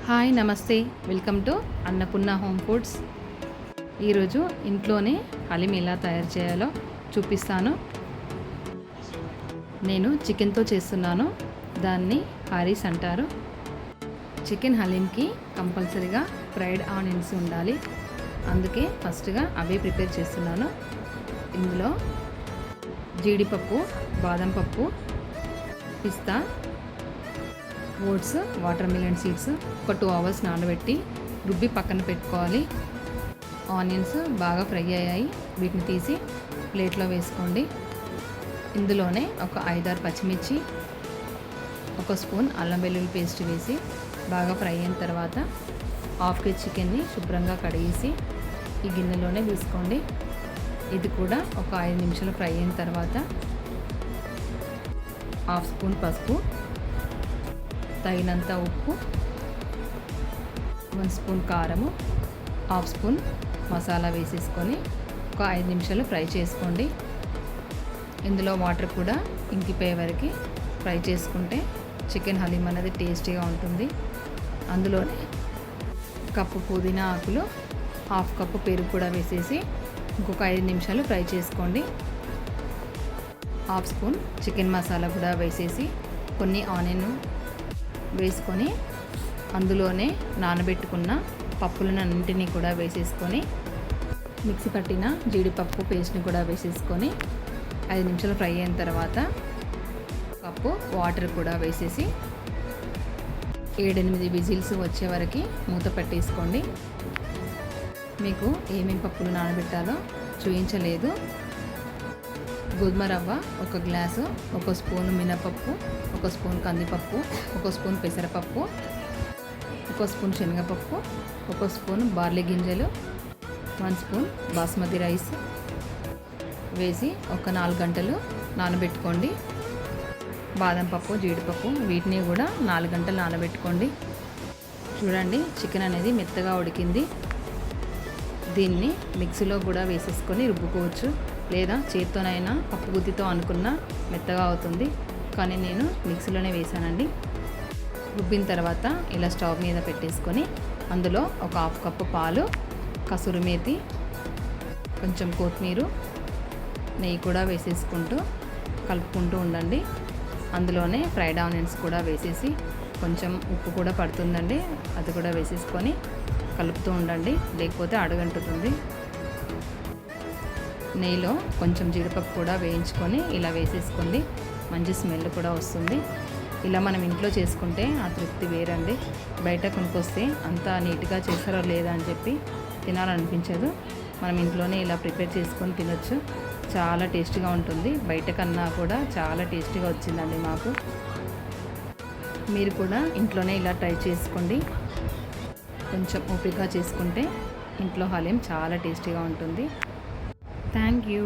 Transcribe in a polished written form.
Hi నమస్తే, welcome to Annapurna home foods. ఈరోజు ఇంట్లోనే హలీం ఎలా తయారు చేయాలో చూపిస్తాను. నేను చికెన్తో చేస్తున్నాను. దాన్ని హారీస్ అంటారు. చికెన్ హలీంకి కంపల్సరీగా ఫ్రైడ్ ఆనియన్స్ ఉండాలి. అందుకే ఫస్ట్గా అవే ప్రిపేర్ చేస్తున్నాను. ఇందులో జీడిపప్పు, బాదం పప్పు, పిస్తా, ఓట్స్, వాటర్ మిలన్ సీడ్స్ ఒక 2 hours నానబెట్టి రుబ్బి పక్కన పెట్టుకోవాలి. ఆనియన్స్ బాగా ఫ్రై అయ్యాయి. వీటిని తీసి ప్లేట్లో వేసుకోండి. ఇందులోనే ఒక 5-6 పచ్చిమిర్చి, 1 స్పూన్ అల్లం వెల్లుల్లి పేస్ట్ వేసి బాగా ఫ్రై అయిన తర్వాత 1/2 kg చికెన్ని శుభ్రంగా కడిగేసి ఈ గిన్నెలోనే వేసుకోండి. ఇది కూడా ఒక 5 నిమిషాలు ఫ్రై అయిన తర్వాత 1/2 స్పూన్ పసుపు, తగినంత ఉప్పు, 1 స్పూన్ కారము, 1/2 స్పూన్ మసాలా వేసేసుకొని ఒక 5 నిమిషాలు ఫ్రై చేసుకోండి. ఇందులో వాటర్ కూడా ఇంకిపోయే వరకు ఫ్రై చేసుకుంటే చికెన్ హలీం అనేది టేస్టీగా ఉంటుంది. అందులోనే కప్పు పుదీనా ఆకులు, 1/2 కప్పు పెరుగు కూడా వేసేసి ఇంకొక 5 నిమిషాలు ఫ్రై చేసుకోండి. 1/2 స్పూన్ చికెన్ మసాలా కూడా వేసేసి కొన్ని ఆనియన్ వేసుకొని అందులోనే నానబెట్టుకున్న పప్పులన్నింటినీ కూడా వేసేసుకొని మిక్సీ పట్టిన జీడిపప్పు పేస్ట్ని కూడా వేసేసుకొని 5 నిమిషాలు ఫ్రై అయిన తర్వాత కప్పు వాటర్ కూడా వేసేసి 7-8 విజిల్స్ వచ్చే వరకు మూత పెట్టేసుకోండి. మీకు ఏమేమి పప్పులు నానబెట్టాలో చూపించలేదు. గోధుమ రవ్వ 1 గ్లాసు, 1 స్పూన్ మినపప్పు, 1 స్పూన్ కందిపప్పు, 1 స్పూన్ పెసరపప్పు, 1 స్పూన్ శనగపప్పు, 1 స్పూన్ బార్లీ గింజలు, 1 స్పూన్ బాస్మతి రైస్ వేసి ఒక 4 గంటలు నానబెట్టుకోండి. బాదం పప్పు, జీడిపప్పు వీటిని కూడా 4 గంటలు నానబెట్టుకోండి. చూడండి, చికెన్ అనేది మెత్తగా ఉడికింది. దీన్ని మిక్సీలో కూడా వేసేసుకొని రుబ్బుకోవచ్చు, లేదా చేత్తోనైనా పప్పు గుత్తితో అనుకున్న మెత్తగా అవుతుంది. కానీ నేను మిక్సీలోనే వేసానండి. రుబ్బిన తర్వాత ఇలా స్టవ్ మీద పెట్టేసుకొని అందులో ఒక 1/2 కప్పు పాలు, కసూరి మేతి, కొంచెం కొత్తిమీర, నెయ్యి కూడా వేసేసుకుంటూ కలుపుకుంటూ ఉండండి. అందులోనే ఫ్రైడ్ ఆనియన్స్ కూడా వేసేసి కొంచెం ఉప్పు కూడా పడుతుందండి, అది కూడా వేసేసుకొని కలుపుతూ ఉండండి, లేకపోతే అడుగంటుతుంది. నెయ్యిలో కొంచెం జీడిపప్పు కూడా వేయించుకొని ఇలా వేసేసుకోండి. మంచి స్మెల్ కూడా వస్తుంది. ఇలా మనం ఇంట్లో చేసుకుంటే ఆ తృప్తి వేరండి. బయట కొనుక్కొస్తే అంత నీట్గా చేస్తారో లేదా అని చెప్పి తినాలనిపించదు. మనం ఇంట్లోనే ఇలా ప్రిపేర్ చేసుకొని తినొచ్చు. చాలా టేస్టీగా ఉంటుంది. బయట కన్నా కూడా చాలా టేస్టీగా వచ్చిందండి మాకు. మీరు కూడా ఇంట్లోనే ఇలా ట్రై చేసుకోండి. కొంచెం ఓపికగా చేసుకుంటే ఇంట్లో హలీం చాలా టేస్టీగా ఉంటుంది. Thank you.